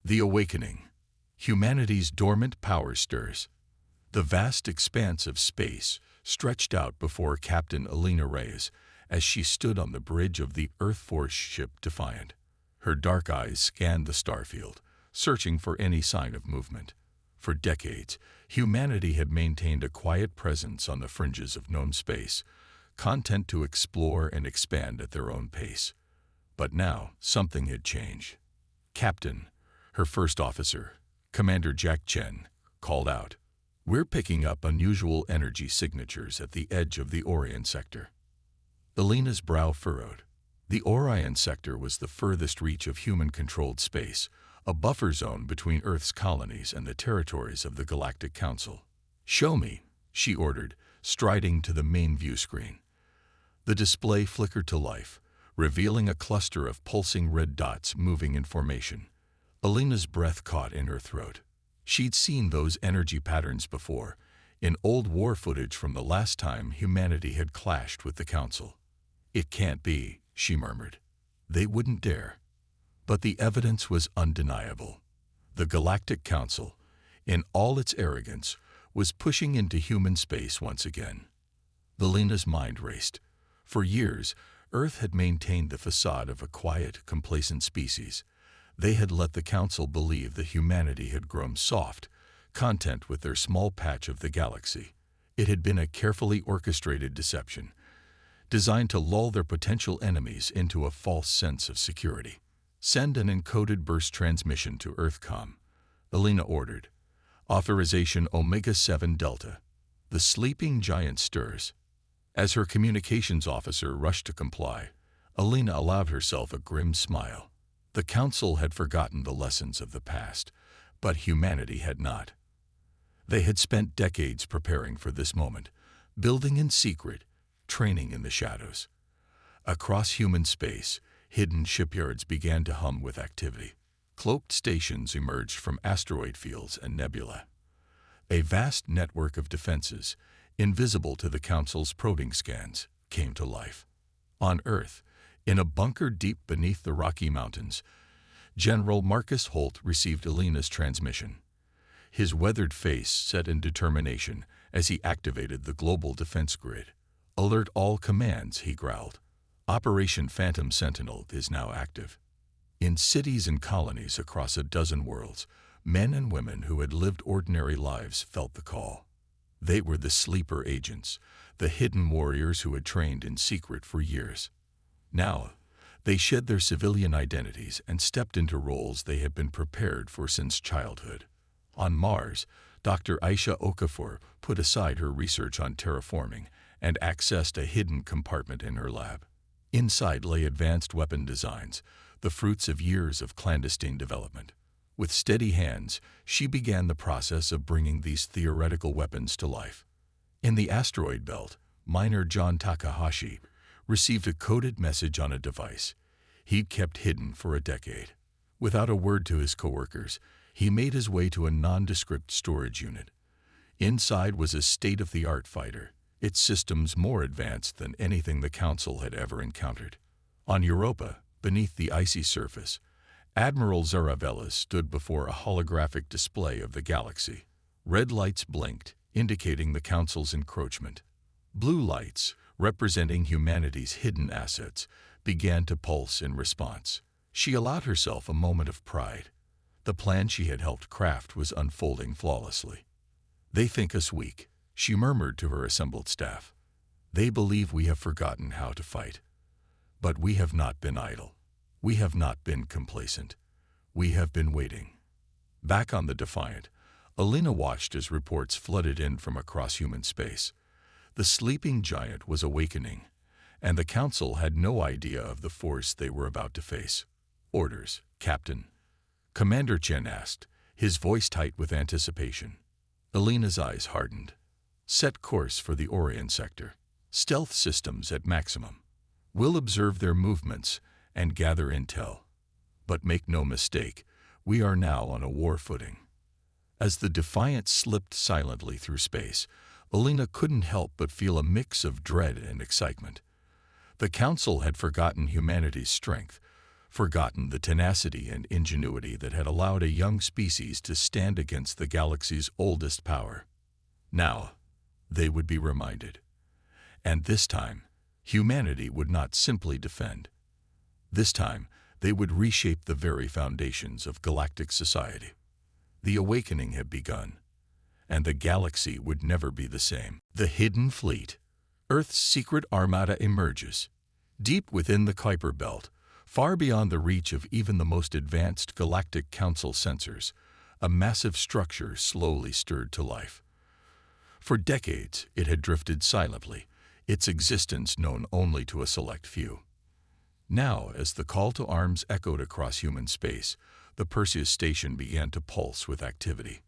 The awakening. Humanity's dormant power stirs. The vast expanse of space stretched out before Captain Alina Reyes as she stood on the bridge of the Earth Force ship Defiant. Her dark eyes scanned the starfield, searching for any sign of movement. For decades, humanity had maintained a quiet presence on the fringes of known space, content to explore and expand at their own pace. But now, something had changed. Captain, her first officer, Commander Jack Chen, called out, "We're picking up unusual energy signatures at the edge of the Orion sector." Alina's brow furrowed. The Orion sector was the furthest reach of human-controlled space, a buffer zone between Earth's colonies and the territories of the Galactic Council. "Show me," she ordered, striding to the main view screen. The display flickered to life, revealing a cluster of pulsing red dots moving in formation. Alina's breath caught in her throat. She'd seen those energy patterns before, in old war footage from the last time humanity had clashed with the Council. "It can't be," she murmured. "They wouldn't dare." But the evidence was undeniable. The Galactic Council, in all its arrogance, was pushing into human space once again. Alina's mind raced. For years, Earth had maintained the facade of a quiet, complacent species. They had let the Council believe that humanity had grown soft, content with their small patch of the galaxy. It had been a carefully orchestrated deception, designed to lull their potential enemies into a false sense of security. "Send an encoded burst transmission to EarthCom," Alina ordered. "Authorization Omega-7 Delta." The sleeping giant stirs. As her communications officer rushed to comply, Alina allowed herself a grim smile. The Council had forgotten the lessons of the past, but humanity had not. They had spent decades preparing for this moment, building in secret, training in the shadows. Across human space, hidden shipyards began to hum with activity. Cloaked stations emerged from asteroid fields and nebula. A vast network of defenses, invisible to the Council's probing scans, came to life. On Earth, in a bunker deep beneath the Rocky Mountains, General Marcus Holt received Alina's transmission. His weathered face set in determination as he activated the global defense grid. "Alert all commands," he growled. "Operation Phantom Sentinel is now active." In cities and colonies across a dozen worlds, men and women who had lived ordinary lives felt the call. They were the sleeper agents, the hidden warriors who had trained in secret for years. Now, they shed their civilian identities and stepped into roles they had been prepared for since childhood. On Mars, Dr. Aisha Okafor put aside her research on terraforming and accessed a hidden compartment in her lab. Inside lay advanced weapon designs, the fruits of years of clandestine development. With steady hands, she began the process of bringing these theoretical weapons to life. In the asteroid belt, miner John Takahashi received a coded message on a device he'd kept hidden for a decade. Without a word to his coworkers, he made his way to a nondescript storage unit. Inside was a state-of-the-art fighter, its systems more advanced than anything the Council had ever encountered. On Europa, beneath the icy surface, Admiral Zaravella stood before a holographic display of the galaxy. Red lights blinked, indicating the Council's encroachment. Blue lights, representing humanity's hidden assets, began to pulse in response. She allowed herself a moment of pride. The plan she had helped craft was unfolding flawlessly. "They think us weak," she murmured to her assembled staff. "They believe we have forgotten how to fight. But we have not been idle. We have not been complacent. We have been waiting." Back on the Defiant, Alina watched as reports flooded in from across human space. The sleeping giant was awakening, and the Council had no idea of the force they were about to face. "Orders, Captain," Commander Chen asked, his voice tight with anticipation. Alina's eyes hardened. "Set course for the Orion sector. Stealth systems at maximum. We'll observe their movements and gather intel. But make no mistake, we are now on a war footing." As the Defiant slipped silently through space, Alina couldn't help but feel a mix of dread and excitement. The Council had forgotten humanity's strength, forgotten the tenacity and ingenuity that had allowed a young species to stand against the galaxy's oldest power. Now, they would be reminded. And this time, humanity would not simply defend. This time, they would reshape the very foundations of galactic society. The awakening had begun, and the galaxy would never be the same. The Hidden Fleet. Earth's secret armada emerges. Deep within the Kuiper Belt, far beyond the reach of even the most advanced Galactic Council sensors, a massive structure slowly stirred to life. For decades, it had drifted silently, its existence known only to a select few. Now, as the call to arms echoed across human space, the Perseus station began to pulse with activity.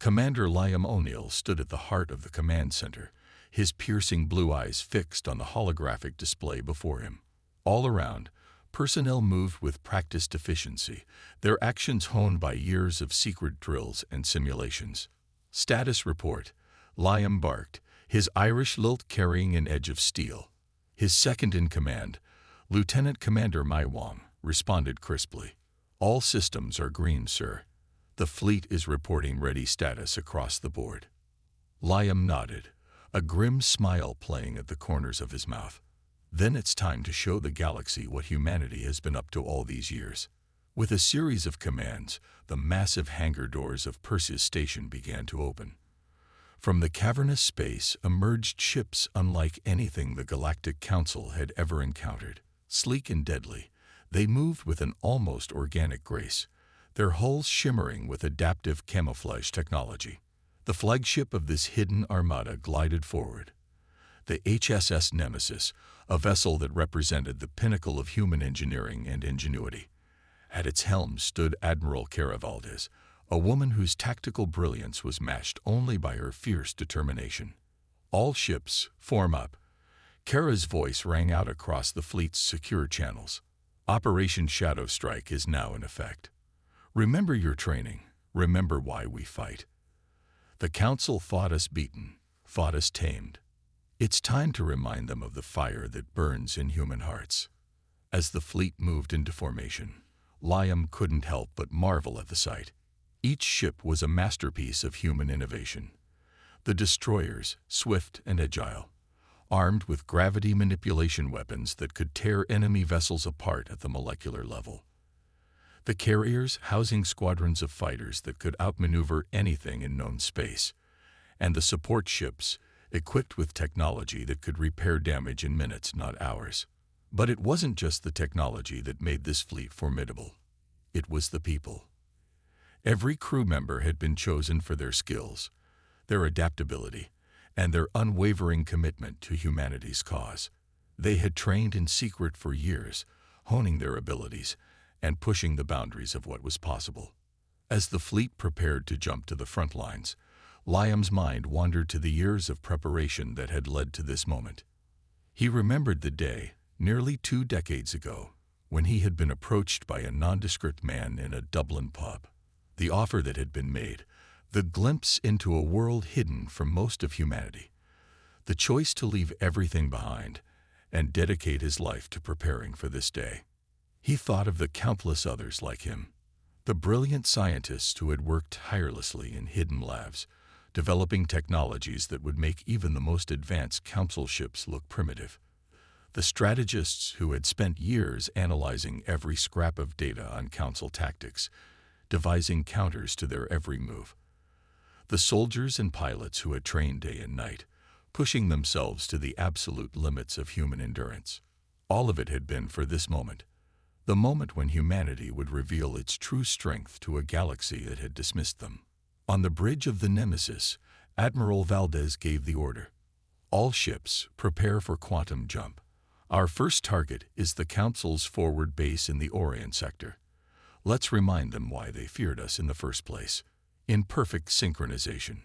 Commander Liam O'Neill stood at the heart of the command center, his piercing blue eyes fixed on the holographic display before him. All around, personnel moved with practiced efficiency, their actions honed by years of secret drills and simulations. Status report. Liam barked, his Irish lilt carrying an edge of steel. His second-in-command, Lieutenant Commander Maiwam, responded crisply. All systems are green, sir. The fleet is reporting ready status across the board. Liam nodded, a grim smile playing at the corners of his mouth. Then it's time to show the galaxy what humanity has been up to all these years. With a series of commands, the massive hangar doors of Perseus Station began to open. From the cavernous space emerged ships unlike anything the Galactic Council had ever encountered. Sleek and deadly, they moved with an almost organic grace, their hulls shimmering with adaptive camouflage technology. The flagship of this hidden armada glided forward. The HSS Nemesis, a vessel that represented the pinnacle of human engineering and ingenuity. At its helm stood Admiral Cara Valdez, a woman whose tactical brilliance was matched only by her fierce determination. All ships, form up. Cara's voice rang out across the fleet's secure channels. Operation Shadow Strike is now in effect. Remember your training. Remember why we fight. The Council thought us beaten, thought us tamed. It's time to remind them of the fire that burns in human hearts. As the fleet moved into formation, Liam couldn't help but marvel at the sight. Each ship was a masterpiece of human innovation. The destroyers, swift and agile, armed with gravity manipulation weapons that could tear enemy vessels apart at the molecular level. The carriers housing squadrons of fighters that could outmaneuver anything in known space, and the support ships equipped with technology that could repair damage in minutes, not hours. But it wasn't just the technology that made this fleet formidable. It was the people. Every crew member had been chosen for their skills, their adaptability, and their unwavering commitment to humanity's cause. They had trained in secret for years, honing their abilities and pushing the boundaries of what was possible. As the fleet prepared to jump to the front lines, Liam's mind wandered to the years of preparation that had led to this moment. He remembered the day, nearly 2 decades ago, when he had been approached by a nondescript man in a Dublin pub. The offer that had been made, the glimpse into a world hidden from most of humanity, the choice to leave everything behind and dedicate his life to preparing for this day. He thought of the countless others like him, the brilliant scientists who had worked tirelessly in hidden labs, developing technologies that would make even the most advanced council ships look primitive. The strategists who had spent years analyzing every scrap of data on council tactics, devising counters to their every move. The soldiers and pilots who had trained day and night, pushing themselves to the absolute limits of human endurance. All of it had been for this moment, the moment when humanity would reveal its true strength to a galaxy that had dismissed them. On the bridge of the Nemesis, Admiral Valdez gave the order. All ships, prepare for quantum jump. Our first target is the Council's forward base in the Orient sector. Let's remind them why they feared us in the first place. In perfect synchronization,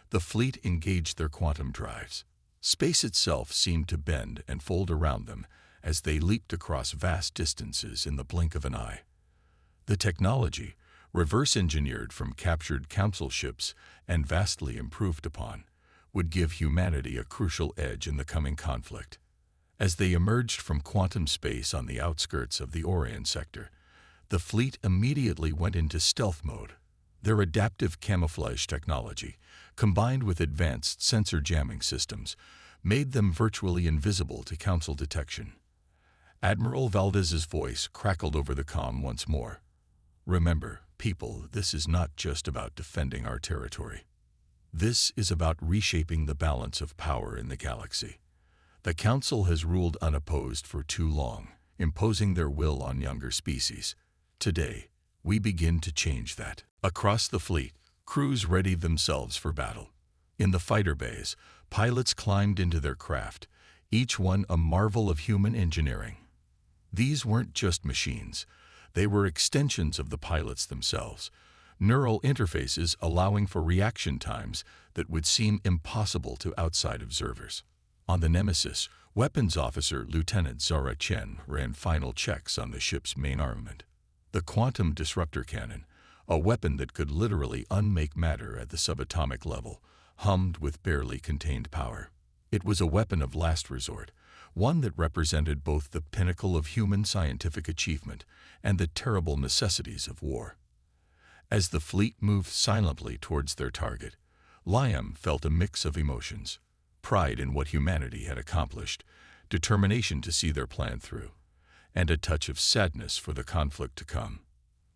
the fleet engaged their quantum drives. Space itself seemed to bend and fold around them as they leaped across vast distances in the blink of an eye. The technology, reverse-engineered from captured council ships and vastly improved upon, would give humanity a crucial edge in the coming conflict. As they emerged from quantum space on the outskirts of the Orient sector, The fleet immediately went into stealth mode. Their adaptive camouflage technology, combined with advanced sensor jamming systems, made them virtually invisible to Council detection. Admiral Valdez's voice crackled over the comm once more. "Remember, people, this is not just about defending our territory. This is about reshaping the balance of power in the galaxy. The Council has ruled unopposed for too long, imposing their will on younger species. Today, we begin to change that." Across the fleet, crews readied themselves for battle. In the fighter bays, pilots climbed into their craft, each one a marvel of human engineering. These weren't just machines. They were extensions of the pilots themselves, neural interfaces allowing for reaction times that would seem impossible to outside observers. On the Nemesis, Weapons Officer Lieutenant Zara Chen ran final checks on the ship's main armament. The quantum disruptor cannon, a weapon that could literally unmake matter at the subatomic level, hummed with barely contained power. It was a weapon of last resort, one that represented both the pinnacle of human scientific achievement and the terrible necessities of war. As the fleet moved silently towards their target, Liam felt a mix of emotions: pride in what humanity had accomplished, determination to see their plan through, and a touch of sadness for the conflict to come.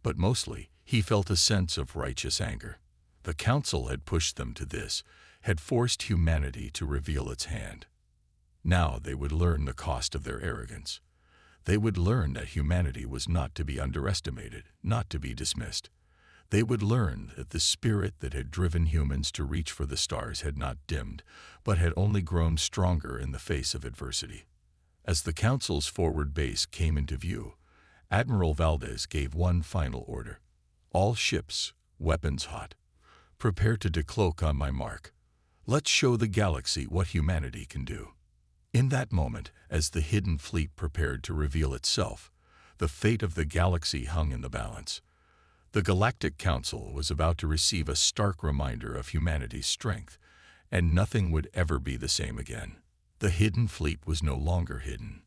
But mostly, he felt a sense of righteous anger. The Council had pushed them to this, had forced humanity to reveal its hand. Now they would learn the cost of their arrogance. They would learn that humanity was not to be underestimated, not to be dismissed. They would learn that the spirit that had driven humans to reach for the stars had not dimmed, but had only grown stronger in the face of adversity. As the Council's forward base came into view, Admiral Valdez gave one final order: "All ships, weapons hot. Prepare to decloak on my mark. Let's show the galaxy what humanity can do." In that moment, as the hidden fleet prepared to reveal itself, the fate of the galaxy hung in the balance. The Galactic Council was about to receive a stark reminder of humanity's strength, and nothing would ever be the same again. The hidden fleet was no longer hidden.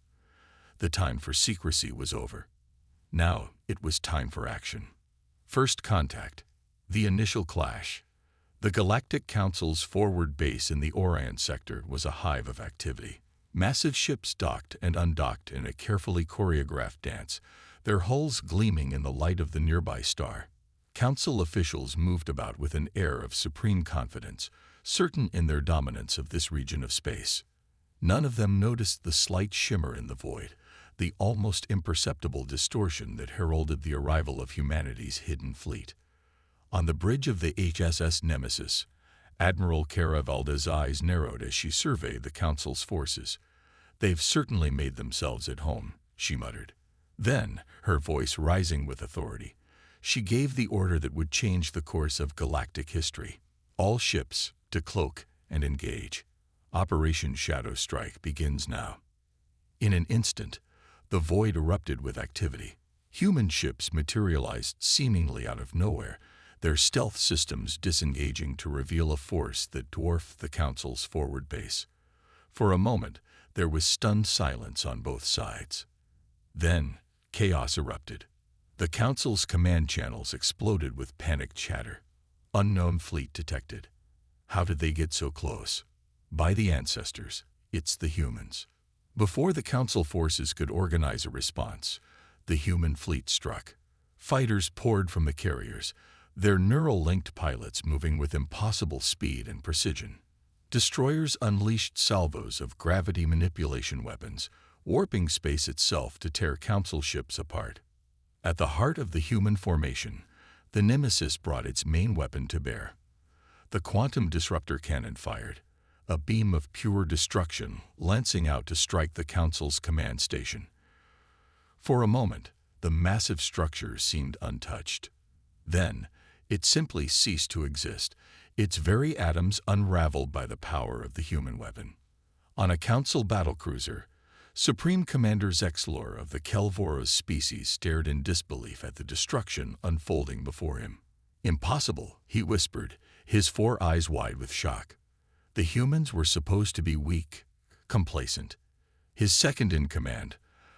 The time for secrecy was over. Now it was time for action. First contact. The initial clash. The Galactic Council's forward base in the Orion sector was a hive of activity. Massive ships docked and undocked in a carefully choreographed dance, their hulls gleaming in the light of the nearby star. Council officials moved about with an air of supreme confidence, certain in their dominance of this region of space. None of them noticed the slight shimmer in the void, the almost imperceptible distortion that heralded the arrival of humanity's hidden fleet. On the bridge of the HSS Nemesis, Admiral Cara Valdez's eyes narrowed as she surveyed the Council's forces. "They've certainly made themselves at home," she muttered. Then, her voice rising with authority, she gave the order that would change the course of galactic history. "All ships, decloak and engage. Operation Shadow Strike begins now." In an instant, the void erupted with activity. Human ships materialized seemingly out of nowhere, their stealth systems disengaging to reveal a force that dwarfed the Council's forward base. For a moment, there was stunned silence on both sides. Then, chaos erupted. The Council's command channels exploded with panicked chatter. "Unknown fleet detected. How did they get so close? By the ancestors, it's the humans." Before the Council forces could organize a response, the human fleet struck. Fighters poured from the carriers, their neural-linked pilots moving with impossible speed and precision. Destroyers unleashed salvos of gravity manipulation weapons, warping space itself to tear Council ships apart. At the heart of the human formation, the Nemesis brought its main weapon to bear. The quantum disruptor cannon fired, a beam of pure destruction lancing out to strike the Council's command station. For a moment, the massive structure seemed untouched. Then, it simply ceased to exist, its very atoms unraveled by the power of the human weapon. On a Council battlecruiser, Supreme Commander Zexlor of the Kelvoros species stared in disbelief at the destruction unfolding before him. "Impossible," he whispered, his 4 eyes wide with shock. The humans were supposed to be weak, complacent. His second in command,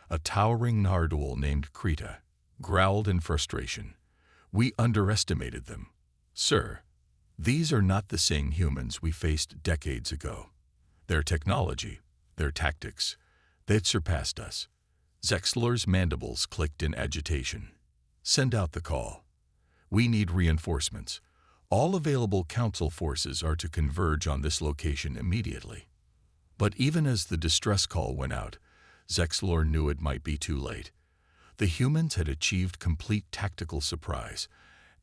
a towering Nardwual named Krita, growled in frustration. "We underestimated them. Sir, these are not the same humans we faced decades ago. Their technology, their tactics, they'd surpassed us." Zexlor's mandibles clicked in agitation. "Send out the call. We need reinforcements. All available Council forces are to converge on this location immediately." But even as the distress call went out, Zexlor knew it might be too late. The humans had achieved complete tactical surprise,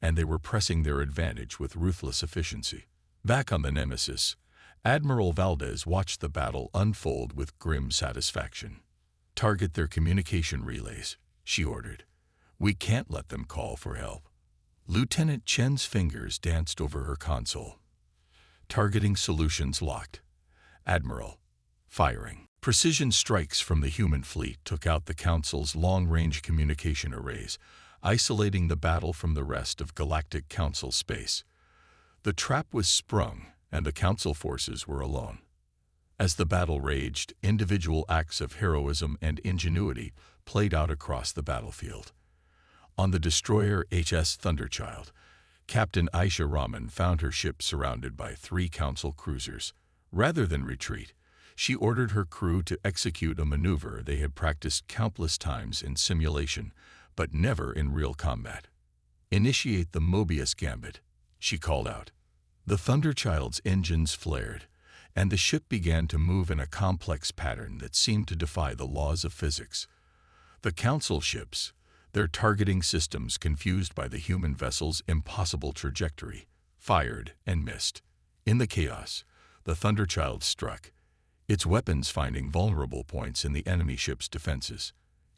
and they were pressing their advantage with ruthless efficiency. Back on the Nemesis, Admiral Valdez watched the battle unfold with grim satisfaction. "Target their communication relays," she ordered. "We can't let them call for help." Lieutenant Chen's fingers danced over her console. Targeting solutions locked. Admiral. Firing. Precision strikes from the human fleet took out the Council's long-range communication arrays, isolating the battle from the rest of Galactic Council space. The trap was sprung, and the Council forces were alone. As the battle raged, individual acts of heroism and ingenuity played out across the battlefield. On the destroyer HS Thunderchild, Captain Aisha Rahman found her ship surrounded by 3 Council cruisers. Rather than retreat, she ordered her crew to execute a maneuver they had practiced countless times in simulation, but never in real combat. "Initiate the Mobius Gambit," she called out. The Thunderchild's engines flared, and the ship began to move in a complex pattern that seemed to defy the laws of physics. The Council ships, their targeting systems confused by the human vessel's impossible trajectory, fired and missed. In the chaos, the Thunderchild struck, its weapons finding vulnerable points in the enemy ship's defenses.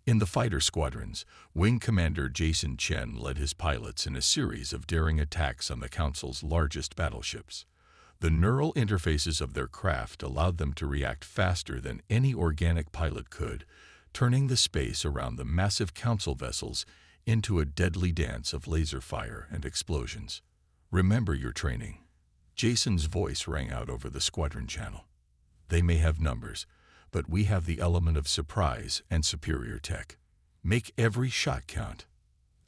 In the fighter squadrons, Wing Commander Jason Chen led his pilots in a series of daring attacks on the Council's largest battleships. The neural interfaces of their craft allowed them to react faster than any organic pilot could, turning the space around the massive Council vessels into a deadly dance of laser fire and explosions. "Remember your training." Jason's voice rang out over the squadron channel. "They may have numbers, but we have the element of surprise and superior tech. Make every shot count."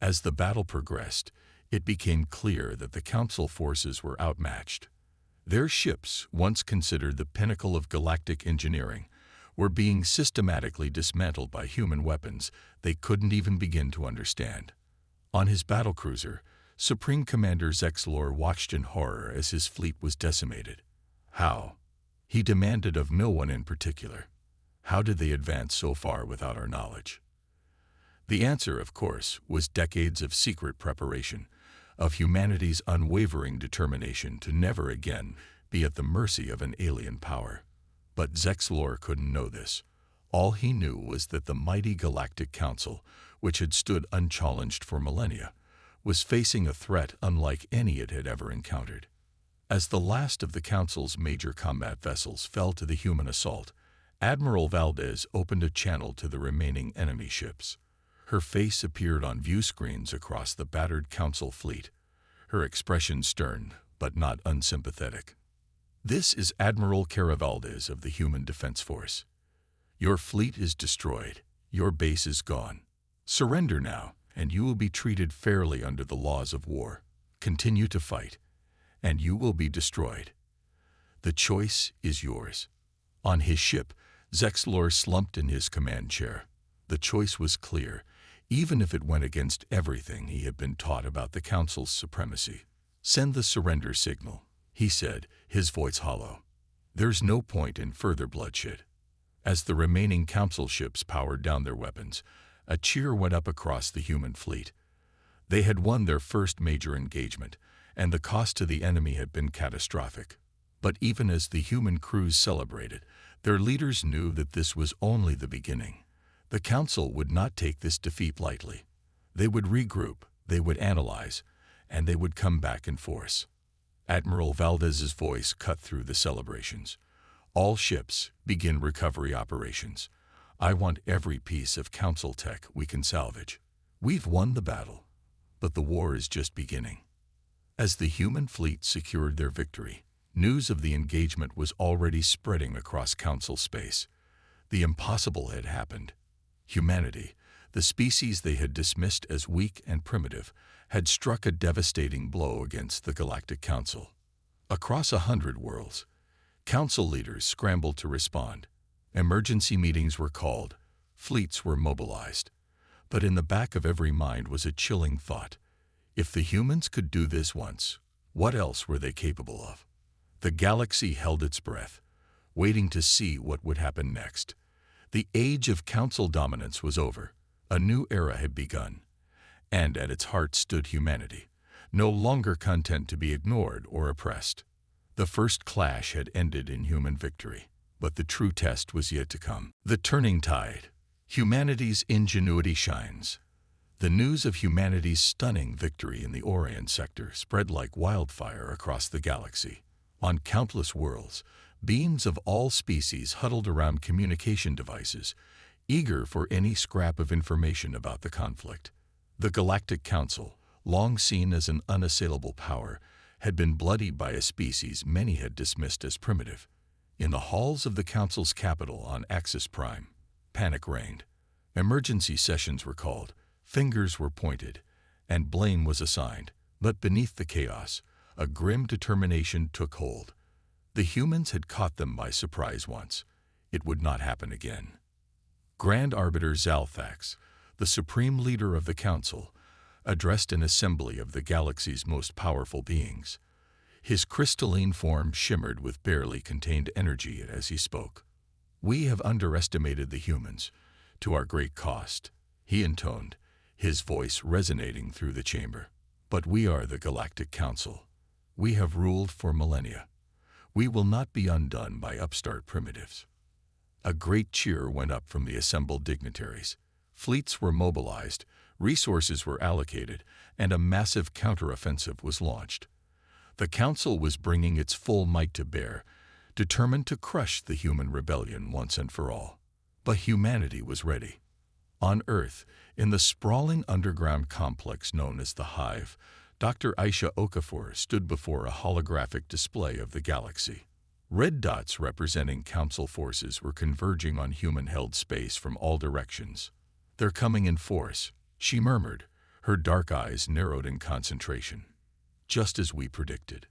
As the battle progressed, it became clear that the Council forces were outmatched. Their ships, once considered the pinnacle of galactic engineering, were being systematically dismantled by human weapons they couldn't even begin to understand. On his battlecruiser, Supreme Commander Zexlor watched in horror as his fleet was decimated. How? He demanded of no one in particular. How did they advance so far without our knowledge? The answer, of course, was decades of secret preparation, of humanity's unwavering determination to never again be at the mercy of an alien power. But Zexlor couldn't know this. All he knew was that the mighty Galactic Council, which had stood unchallenged for millennia, was facing a threat unlike any it had ever encountered. As the last of the Council's major combat vessels fell to the human assault, Admiral Valdez opened a channel to the remaining enemy ships. Her face appeared on view screens across the battered Council fleet, her expression stern but not unsympathetic. "This is Admiral Caravaldez of the Human Defense Force. Your fleet is destroyed. Your base is gone. Surrender now, and you will be treated fairly under the laws of war. Continue to fight, and you will be destroyed. The choice is yours." On his ship, Zexlor slumped in his command chair. The choice was clear, even if it went against everything he had been taught about the Council's supremacy. "Send the surrender signal," he said, his voice hollow. "There's no point in further bloodshed." As the remaining Council ships powered down their weapons, a cheer went up across the human fleet. They had won their first major engagement, and the cost to the enemy had been catastrophic. But even as the human crews celebrated, their leaders knew that this was only the beginning. The Council would not take this defeat lightly. They would regroup, they would analyze, and they would come back in force. Admiral Valdez's voice cut through the celebrations. "All ships, begin recovery operations. I want every piece of Council tech we can salvage. We've won the battle, but the war is just beginning." As the human fleet secured their victory, news of the engagement was already spreading across Council space. The impossible had happened. Humanity, The species they had dismissed as weak and primitive had struck a devastating blow against the Galactic Council. Across 100 worlds, Council leaders scrambled to respond. Emergency meetings were called, fleets were mobilized. But in the back of every mind was a chilling thought. If the humans could do this once, what else were they capable of? The galaxy held its breath, waiting to see what would happen next. The age of Council dominance was over. A new era had begun. And at its heart stood humanity, no longer content to be ignored or oppressed. The first clash had ended in human victory, but the true test was yet to come. The turning tide. Humanity's ingenuity shines. The news of humanity's stunning victory in the Orion sector spread like wildfire across the galaxy. On countless worlds, beings of all species huddled around communication devices, eager for any scrap of information about the conflict. The Galactic Council, long seen as an unassailable power, had been bloodied by a species many had dismissed as primitive. In the halls of the Council's capital on Axis Prime, panic reigned. Emergency sessions were called, fingers were pointed, and blame was assigned. But beneath the chaos, a grim determination took hold. The humans had caught them by surprise once. It would not happen again. Grand Arbiter Zalthax, the supreme leader of the Council, addressed an assembly of the galaxy's most powerful beings. His crystalline form shimmered with barely contained energy as he spoke. "We have underestimated the humans, to our great cost," he intoned, his voice resonating through the chamber. "But we are the Galactic Council. We have ruled for millennia. We will not be undone by upstart primitives." A great cheer went up from the assembled dignitaries. Fleets were mobilized, resources were allocated, and a massive counteroffensive was launched. The Council was bringing its full might to bear, determined to crush the human rebellion once and for all. But humanity was ready. On Earth, in the sprawling underground complex known as the Hive, Dr. Aisha Okafor stood before a holographic display of the galaxy. Red dots representing Council forces were converging on human-held space from all directions. "They're coming in force," she murmured, her dark eyes narrowed in concentration. "Just as we predicted."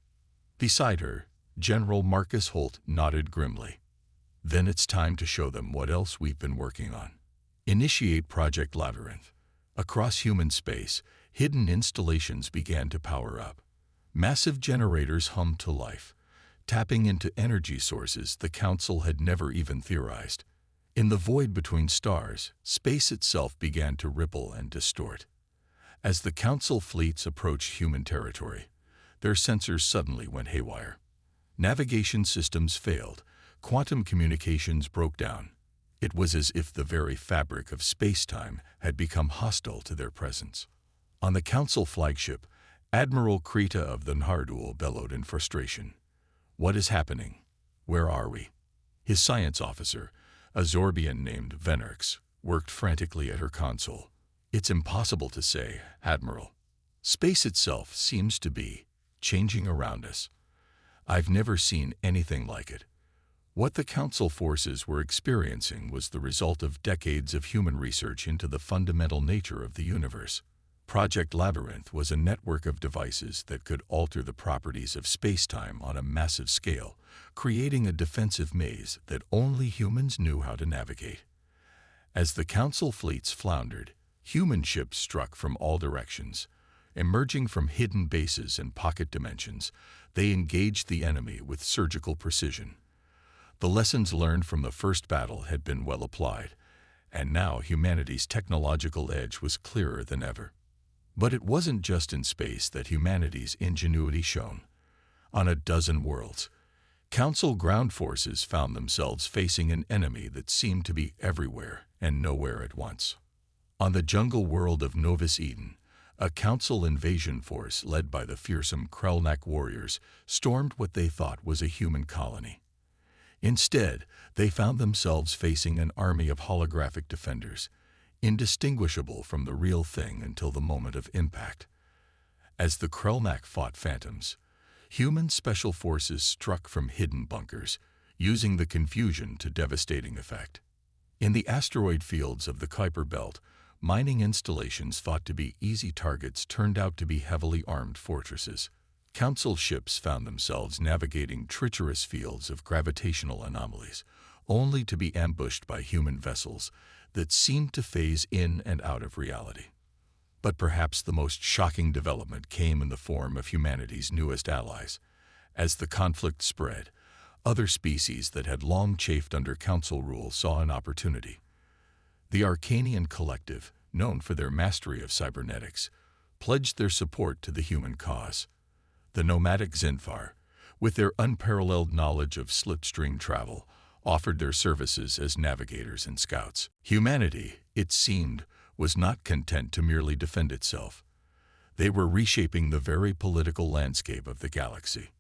Beside her, General Marcus Holt nodded grimly. "Then it's time to show them what else we've been working on. Initiate Project Labyrinth." Across human space, hidden installations began to power up. Massive generators hummed to life, tapping into energy sources the Council had never even theorized. In the void between stars, space itself began to ripple and distort. As the Council fleets approached human territory, their sensors suddenly went haywire. Navigation systems failed, quantum communications broke down. It was as if the very fabric of space-time had become hostile to their presence. On the Council flagship, Admiral Krita of the Nardul bellowed in frustration. "What is happening? Where are we?" His science officer, a Zorbian named Venerx, worked frantically at her console. "It's impossible to say, Admiral. Space itself seems to be changing around us. I've never seen anything like it." What the Council forces were experiencing was the result of decades of human research into the fundamental nature of the universe. Project Labyrinth was a network of devices that could alter the properties of space-time on a massive scale, creating a defensive maze that only humans knew how to navigate. As the Council fleets floundered, human ships struck from all directions. Emerging from hidden bases and pocket dimensions, they engaged the enemy with surgical precision. The lessons learned from the first battle had been well applied, and now humanity's technological edge was clearer than ever. But it wasn't just in space that humanity's ingenuity shone. On a dozen worlds, Council ground forces found themselves facing an enemy that seemed to be everywhere and nowhere at once. On the jungle world of Novus Eden, a Council invasion force led by the fearsome Krelnak warriors stormed what they thought was a human colony. Instead, they found themselves facing an army of holographic defenders, indistinguishable from the real thing until the moment of impact. As the Krelnak fought phantoms, human special forces struck from hidden bunkers, using the confusion to devastating effect. In the asteroid fields of the Kuiper Belt, Mining installations thought to be easy targets turned out to be heavily armed fortresses. Council ships found themselves navigating treacherous fields of gravitational anomalies, only to be ambushed by human vessels that seemed to phase in and out of reality. But perhaps the most shocking development came in the form of humanity's newest allies. As the conflict spread, other species that had long chafed under Council rule saw an opportunity. The Arcanian Collective, known for their mastery of cybernetics, pledged their support to the human cause. The nomadic Zinfar, with their unparalleled knowledge of slipstream travel, offered their services as navigators and scouts. Humanity, it seemed, was not content to merely defend itself. They were reshaping the very political landscape of the galaxy.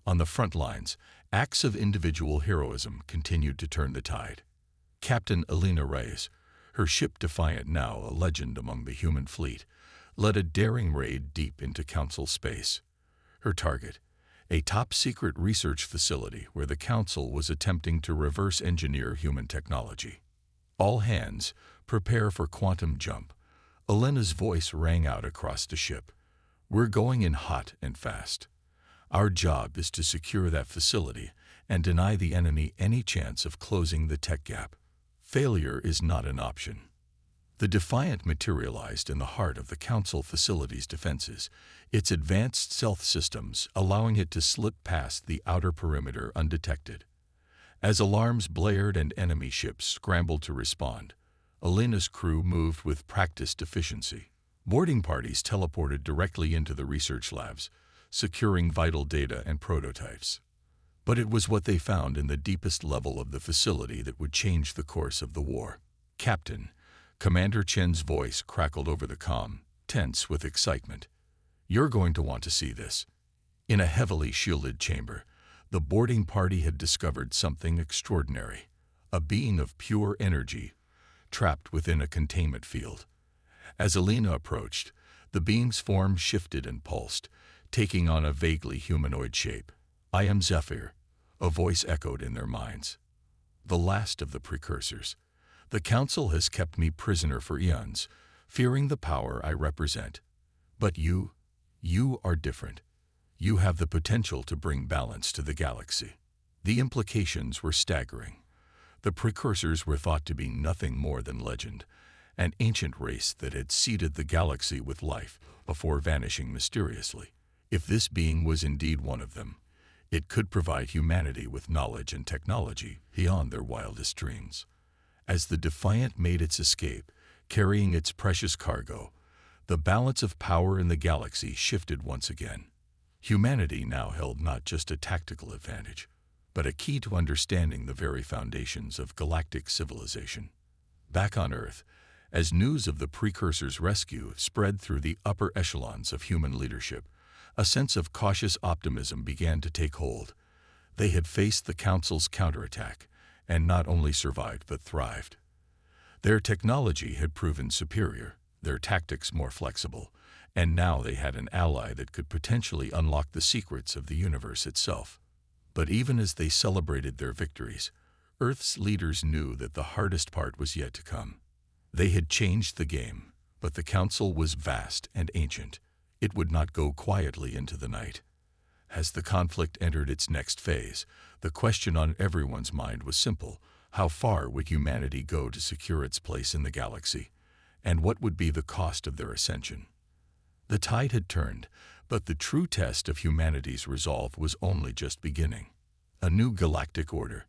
On the front lines, acts of individual heroism continued to turn the tide. Captain Alina Reyes, her ship Defiant now a legend among the human fleet, led a daring raid deep into Council space. Her target, a top-secret research facility where the Council was attempting to reverse-engineer human technology. All hands, prepare for quantum jump. Alina's voice rang out across the ship. We're going in hot and fast. Our job is to secure that facility and deny the enemy any chance of closing the tech gap. Failure is not an option. The Defiant materialized in the heart of the Council facility's defenses, its advanced stealth systems allowing it to slip past the outer perimeter undetected. As alarms blared and enemy ships scrambled to respond, Alina's crew moved with practiced efficiency. Boarding parties teleported directly into the research labs, securing vital data and prototypes. But it was what they found in the deepest level of the facility that would change the course of the war. Captain, Commander Chen's voice crackled over the comm, tense with excitement. You're going to want to see this. In a heavily shielded chamber, the boarding party had discovered something extraordinary, a being of pure energy, trapped within a containment field. As Alina approached, the being's form shifted and pulsed, taking on a vaguely humanoid shape. I am Zephyr, a voice echoed in their minds. The last of the precursors. The Council has kept me prisoner for eons, fearing the power I represent. But you are different. You have the potential to bring balance to the galaxy. The implications were staggering. The precursors were thought to be nothing more than legend, an ancient race that had seeded the galaxy with life before vanishing mysteriously. If this being was indeed one of them, it could provide humanity with knowledge and technology beyond their wildest dreams. As the Defiant made its escape, carrying its precious cargo, the balance of power in the galaxy shifted once again. Humanity now held not just a tactical advantage, but a key to understanding the very foundations of galactic civilization. Back on Earth, as news of the precursors' rescue spread through the upper echelons of human leadership, a sense of cautious optimism began to take hold. They had faced the Council's counterattack, and not only survived but thrived. Their technology had proven superior, their tactics more flexible, and now they had an ally that could potentially unlock the secrets of the universe itself. But even as they celebrated their victories, Earth's leaders knew that the hardest part was yet to come. They had changed the game, but the Council was vast and ancient. It would not go quietly into the night. As the conflict entered its next phase, the question on everyone's mind was simple. How far would humanity go to secure its place in the galaxy? And what would be the cost of their ascension? The tide had turned, but the true test of humanity's resolve was only just beginning. A new galactic order.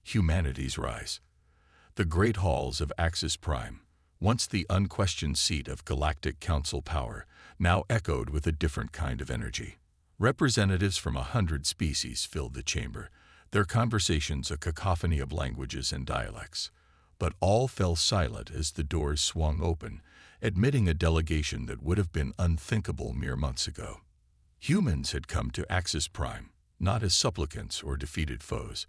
Humanity's rise. The great halls of Axis Prime, once the unquestioned seat of Galactic Council power, now echoed with a different kind of energy. Representatives from 100 species filled the chamber, their conversations a cacophony of languages and dialects. But all fell silent as the doors swung open, admitting a delegation that would have been unthinkable mere months ago. Humans had come to Axis Prime, not as supplicants or defeated foes,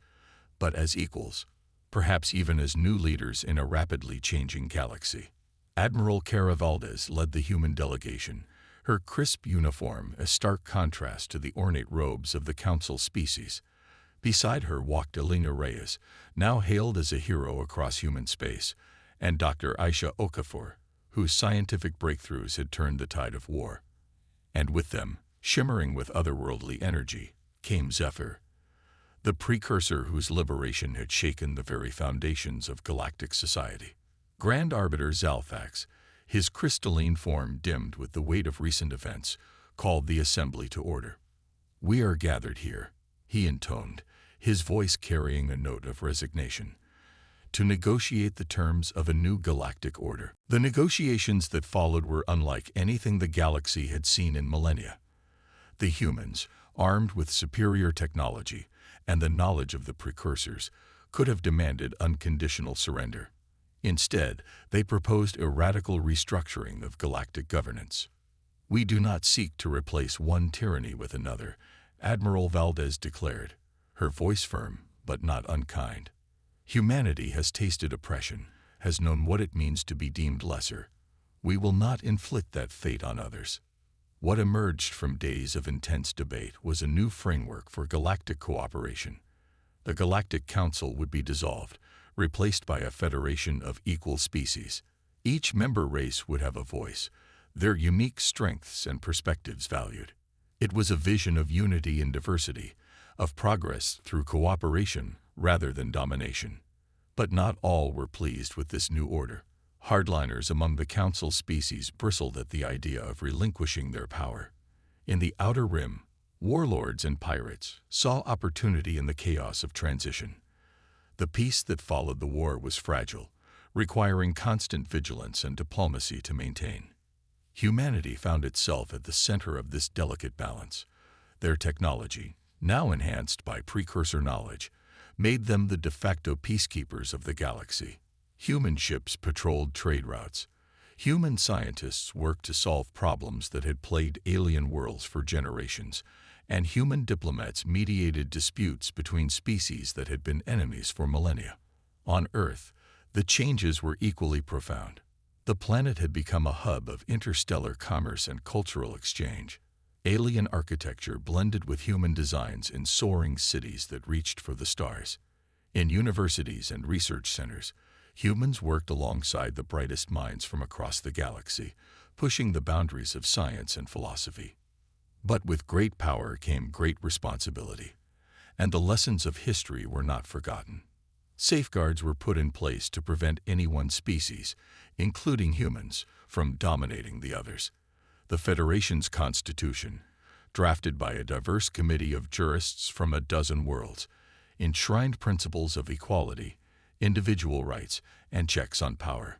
but as equals, perhaps even as new leaders in a rapidly changing galaxy. Admiral Cara Valdez led the human delegation, her crisp uniform a stark contrast to the ornate robes of the Council species. Beside her walked Alina Reyes, now hailed as a hero across human space, and Dr. Aisha Okafor, whose scientific breakthroughs had turned the tide of war. And with them, shimmering with otherworldly energy, came Zephyr, the precursor whose liberation had shaken the very foundations of galactic society. Grand Arbiter Zalthax, his crystalline form dimmed with the weight of recent events, called the assembly to order. "We are gathered here," he intoned, his voice carrying a note of resignation, "to negotiate the terms of a new galactic order." The negotiations that followed were unlike anything the galaxy had seen in millennia. The humans, armed with superior technology and the knowledge of the precursors, could have demanded unconditional surrender. Instead, they proposed a radical restructuring of galactic governance. "We do not seek to replace one tyranny with another," Admiral Valdez declared, her voice firm but not unkind. "Humanity has tasted oppression, has known what it means to be deemed lesser. We will not inflict that fate on others." What emerged from days of intense debate was a new framework for galactic cooperation. The Galactic Council would be dissolved, replaced by a federation of equal species. Each member race would have a voice, their unique strengths and perspectives valued. It was a vision of unity in diversity, of progress through cooperation rather than domination. But not all were pleased with this new order. Hardliners among the Council species bristled at the idea of relinquishing their power. In the Outer Rim, warlords and pirates saw opportunity in the chaos of transition. The peace that followed the war was fragile, requiring constant vigilance and diplomacy to maintain. Humanity found itself at the center of this delicate balance. Their technology, now enhanced by precursor knowledge, made them the de facto peacekeepers of the galaxy. Human ships patrolled trade routes. Human scientists worked to solve problems that had plagued alien worlds for generations, and human diplomats mediated disputes between species that had been enemies for millennia. On Earth, the changes were equally profound. The planet had become a hub of interstellar commerce and cultural exchange. Alien architecture blended with human designs in soaring cities that reached for the stars. In universities and research centers, humans worked alongside the brightest minds from across the galaxy, pushing the boundaries of science and philosophy. But with great power came great responsibility, and the lessons of history were not forgotten. Safeguards were put in place to prevent any one species, including humans, from dominating the others. The Federation's constitution, drafted by a diverse committee of jurists from a dozen worlds, enshrined principles of equality, individual rights, and checks on power.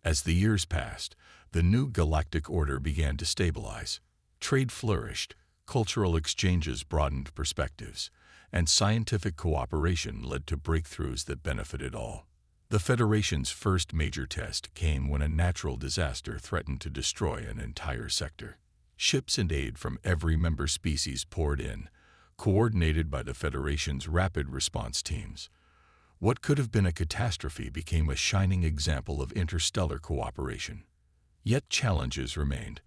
As the years passed, the new galactic order began to stabilize. Trade flourished, cultural exchanges broadened perspectives, and scientific cooperation led to breakthroughs that benefited all. The Federation's first major test came when a natural disaster threatened to destroy an entire sector. Ships and aid from every member species poured in, coordinated by the Federation's rapid response teams. What could have been a catastrophe became a shining example of interstellar cooperation. Yet challenges remained.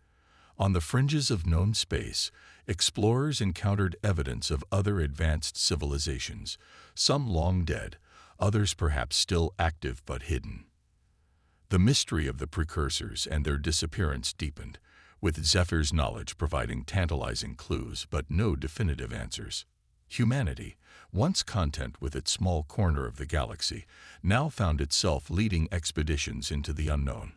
On the fringes of known space, explorers encountered evidence of other advanced civilizations, some long dead, others perhaps still active but hidden. The mystery of the precursors and their disappearance deepened, with Zephyr's knowledge providing tantalizing clues but no definitive answers. Humanity, once content with its small corner of the galaxy, now found itself leading expeditions into the unknown.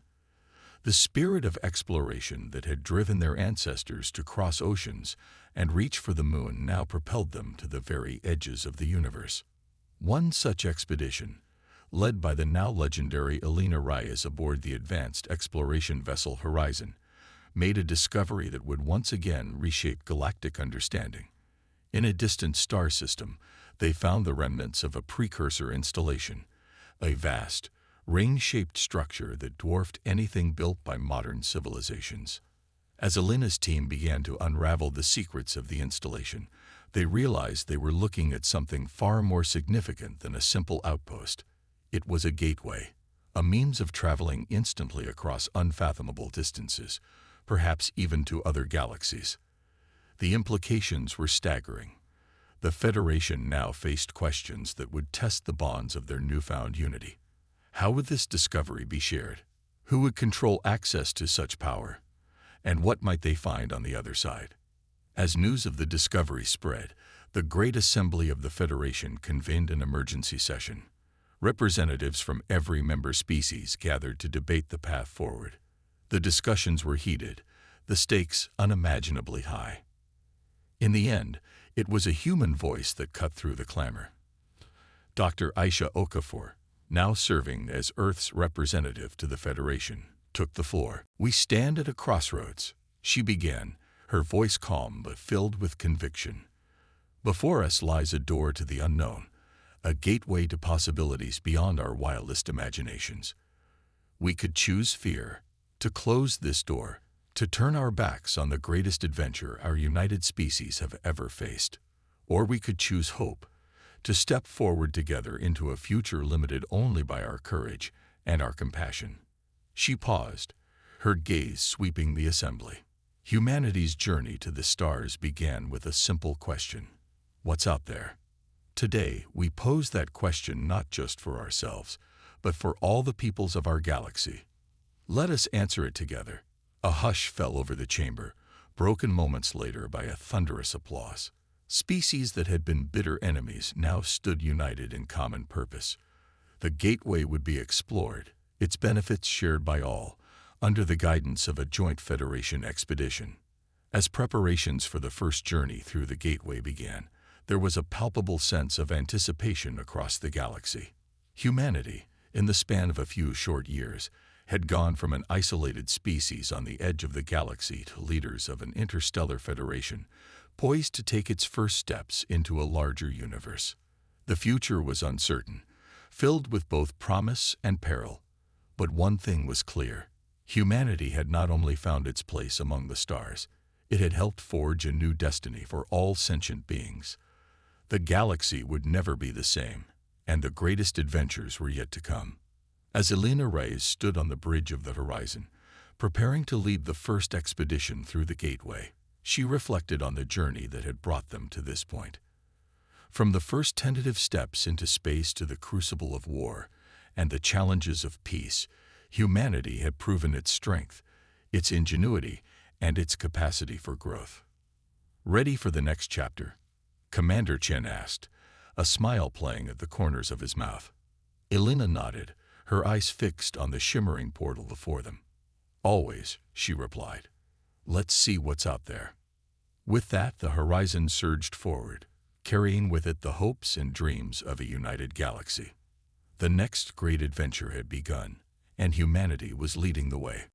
The spirit of exploration that had driven their ancestors to cross oceans and reach for the moon now propelled them to the very edges of the universe. One such expedition, led by the now legendary Alina Reyes aboard the advanced exploration vessel Horizon, made a discovery that would once again reshape galactic understanding. In a distant star system, they found the remnants of a precursor installation, a vast, ring-shaped structure that dwarfed anything built by modern civilizations. As Alina's team began to unravel the secrets of the installation, they realized they were looking at something far more significant than a simple outpost. It was a gateway, a means of traveling instantly across unfathomable distances, perhaps even to other galaxies. The implications were staggering. The Federation now faced questions that would test the bonds of their newfound unity. How would this discovery be shared? Who would control access to such power? And what might they find on the other side? As news of the discovery spread, the Great Assembly of the Federation convened an emergency session. Representatives from every member species gathered to debate the path forward. The discussions were heated, the stakes unimaginably high. In the end, it was a human voice that cut through the clamor. Dr. Aisha Okafor, now serving as Earth's representative to the Federation, took the floor. "We stand at a crossroads," she began, her voice calm but filled with conviction. "Before us lies a door to the unknown, a gateway to possibilities beyond our wildest imaginations. We could choose fear, to close this door, to turn our backs on the greatest adventure our united species have ever faced. Or we could choose hope, to step forward together into a future limited only by our courage and our compassion." She paused, her gaze sweeping the assembly. Humanity's journey to the stars began with a simple question: what's out there? Today, we pose that question not just for ourselves, but for all the peoples of our galaxy. Let us answer it together. A hush fell over the chamber, broken moments later by a thunderous applause. Species that had been bitter enemies now stood united in common purpose. The gateway would be explored, its benefits shared by all, under the guidance of a joint Federation expedition. As preparations for the first journey through the gateway began, there was a palpable sense of anticipation across the galaxy. Humanity, in the span of a few short years, had gone from an isolated species on the edge of the galaxy to leaders of an interstellar federation, poised to take its first steps into a larger universe. The future was uncertain, filled with both promise and peril. But one thing was clear: humanity had not only found its place among the stars, it had helped forge a new destiny for all sentient beings. The galaxy would never be the same, and the greatest adventures were yet to come. As Elena Reyes stood on the bridge of the horizon, preparing to lead the first expedition through the gateway, she reflected on the journey that had brought them to this point. From the first tentative steps into space to the crucible of war and the challenges of peace, humanity had proven its strength, its ingenuity, and its capacity for growth. "Ready for the next chapter?" Commander Chen asked, a smile playing at the corners of his mouth. Elena nodded, her eyes fixed on the shimmering portal before them. "Always," she replied. "Let's see what's out there." With that, the horizon surged forward, carrying with it the hopes and dreams of a united galaxy. The next great adventure had begun, and humanity was leading the way.